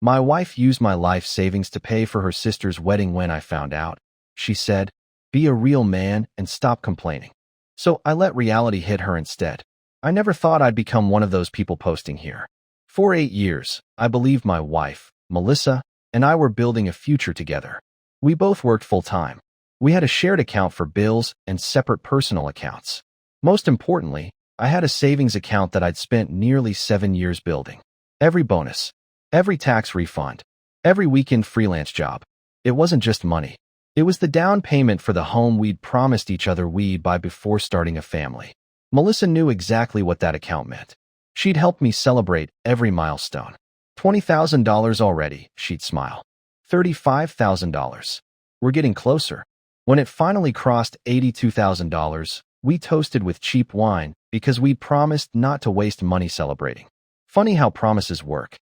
My wife used my life savings to pay for her sister's wedding when I found out. She said, "Be a real man and stop complaining." So I let reality hit her instead. I never thought I'd become one of those people posting here. For 8 years, I believed my wife, Melissa, and I were building a future together. We both worked full-time. We had a shared account for bills and separate personal accounts. Most importantly, I had a savings account that I'd spent nearly 7 years building. Every bonus, every tax refund, every weekend freelance job. It wasn't just money. It was the down payment for the home we'd promised each other we'd buy before starting a family. Melissa knew exactly what that account meant. She'd help me celebrate every milestone. $20,000 already, she'd smile. $35,000. We're getting closer. When it finally crossed $82,000, we toasted with cheap wine because we promised not to waste money celebrating. Funny how promises work.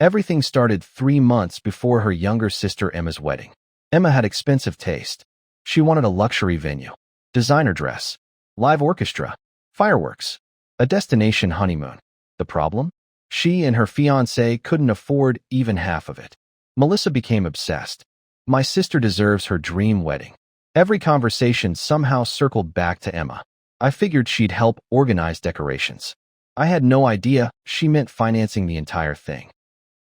Everything started 3 months before her younger sister Emma's wedding. Emma had expensive taste. She wanted a luxury venue, designer dress, live orchestra, fireworks, a destination honeymoon. The problem? She and her fiancé couldn't afford even half of it. Melissa became obsessed. My sister deserves her dream wedding. Every conversation somehow circled back to Emma. I figured she'd help organize decorations. I had no idea she meant financing the entire thing.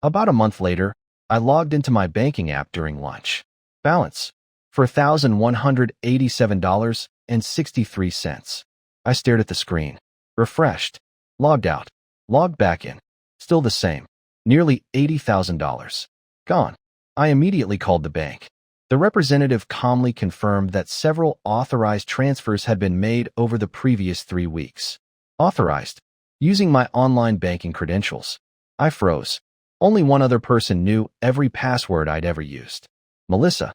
About a month later, I logged into my banking app during lunch. Balance for $1,187.63. I stared at the screen. Refreshed. Logged out. Logged back in. Still the same. Nearly $80,000. Gone. I immediately called the bank. The representative calmly confirmed that several authorized transfers had been made over the previous 3 weeks. Authorized. Using my online banking credentials. I froze. Only one other person knew every password I'd ever used. Melissa.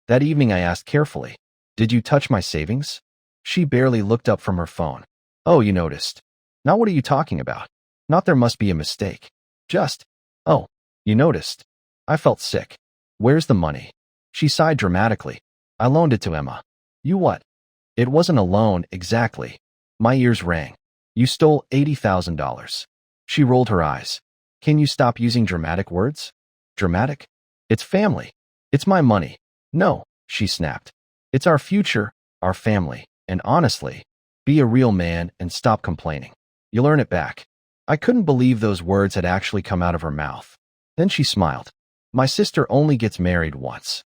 That evening I asked carefully, "Did you touch my savings?" She barely looked up from her phone. "Oh, you noticed." "Now what are you talking about?" "Not there must be a mistake. Just, oh, you noticed." I felt sick. "Where's the money?" She sighed dramatically. "I loaned it to Emma." "You what?" "It wasn't a loan, exactly." My ears rang. "You stole $80,000. She rolled her eyes. "Can you stop using dramatic words?" "Dramatic? It's family. It's my money." "No," she snapped. "It's our future, our family, and honestly, be a real man and stop complaining. You'll earn it back." I couldn't believe those words had actually come out of her mouth. Then she smiled. "My sister only gets married once."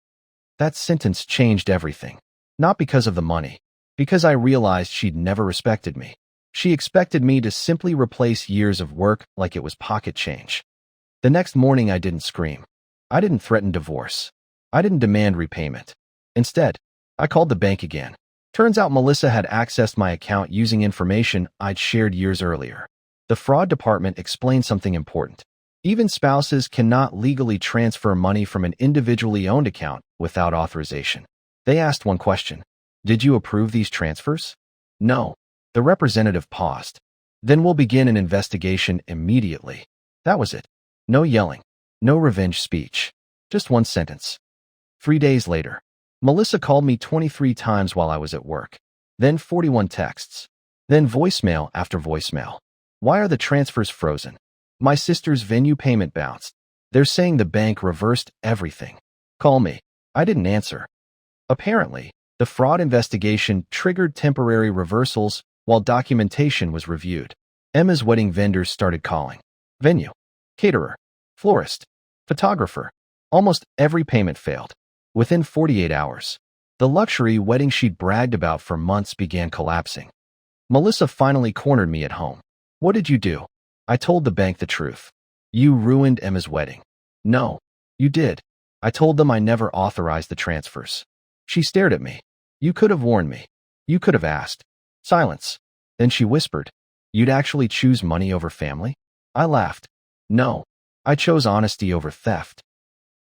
That sentence changed everything. Not because of the money. Because I realized she'd never respected me. She expected me to simply replace years of work like it was pocket change. The next morning I didn't scream. I didn't threaten divorce. I didn't demand repayment. Instead, I called the bank again. Turns out Melissa had accessed my account using information I'd shared years earlier. The fraud department explained something important. Even spouses cannot legally transfer money from an individually owned account without authorization. They asked one question. "Did you approve these transfers?" "No." The representative paused. "Then we'll begin an investigation immediately." That was it. No yelling. No revenge speech. Just one sentence. 3 days later, Melissa called me 23 times while I was at work. Then 41 texts. Then voicemail after voicemail. "Why are the transfers frozen?" "My sister's venue payment bounced. They're saying the bank reversed everything." "Call me." I didn't answer. Apparently, the fraud investigation triggered temporary reversals while documentation was reviewed. Emma's wedding vendors started calling. Venue, caterer, florist, photographer. Almost every payment failed. Within 48 hours, the luxury wedding she'd bragged about for months began collapsing. Melissa finally cornered me at home. "What did you do?" I told the bank the truth. "You ruined Emma's wedding." "No, you did." I told them I never authorized the transfers. She stared at me. "You could have warned me. You could have asked." Silence. Then she whispered, "You'd actually choose money over family?" I laughed. "No, I chose honesty over theft."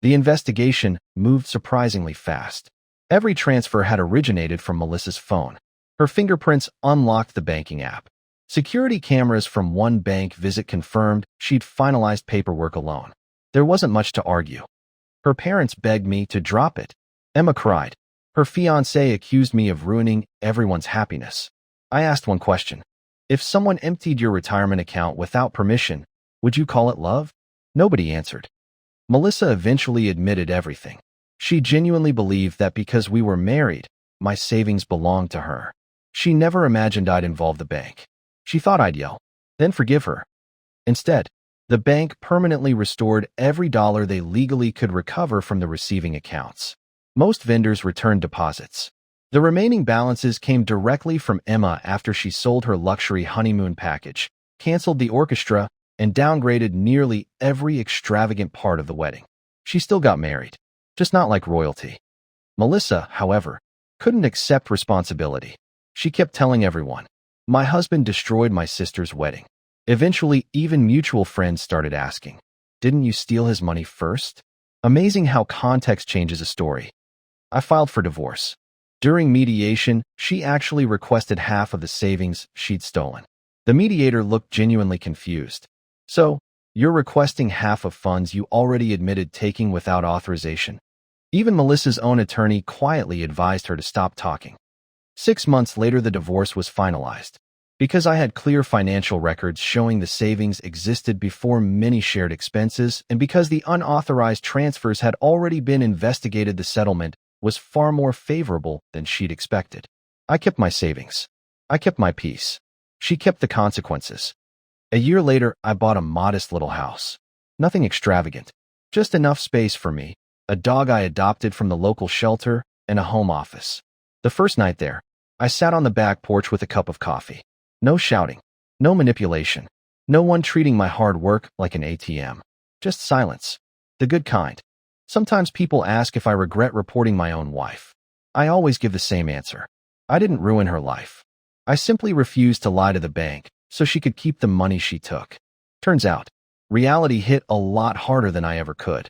The investigation moved surprisingly fast. Every transfer had originated from Melissa's phone. Her fingerprints unlocked the banking app. Security cameras from one bank visit confirmed she'd finalized paperwork alone. There wasn't much to argue. Her parents begged me to drop it. Emma cried. Her fiancé accused me of ruining everyone's happiness. I asked one question. If someone emptied your retirement account without permission, would you call it love? Nobody answered. Melissa eventually admitted everything. She genuinely believed that because we were married, my savings belonged to her. She never imagined I'd involve the bank. She thought I'd yell, then forgive her. Instead, the bank permanently restored every dollar they legally could recover from the receiving accounts. Most vendors returned deposits. The remaining balances came directly from Emma after she sold her luxury honeymoon package, canceled the orchestra, and downgraded nearly every extravagant part of the wedding. She still got married, just not like royalty. Melissa, however, couldn't accept responsibility. She kept telling everyone, "My husband destroyed my sister's wedding." Eventually, even mutual friends started asking, "Didn't you steal his money first?" Amazing how context changes a story. I filed for divorce. During mediation, she actually requested half of the savings she'd stolen. The mediator looked genuinely confused. "So, you're requesting half of funds you already admitted taking without authorization?" Even Melissa's own attorney quietly advised her to stop talking. 6 months later, the divorce was finalized. Because I had clear financial records showing the savings existed before many shared expenses, and because the unauthorized transfers had already been investigated, the settlement was far more favorable than she'd expected. I kept my savings. I kept my peace. She kept the consequences. A year later, I bought a modest little house. Nothing extravagant, just enough space for me, a dog I adopted from the local shelter, and a home office. The first night there, I sat on the back porch with a cup of coffee. No shouting, no manipulation, no one treating my hard work like an ATM. Just silence. The good kind. Sometimes people ask if I regret reporting my own wife. I always give the same answer. I didn't ruin her life. I simply refused to lie to the bank so she could keep the money she took. Turns out, reality hit a lot harder than I ever could.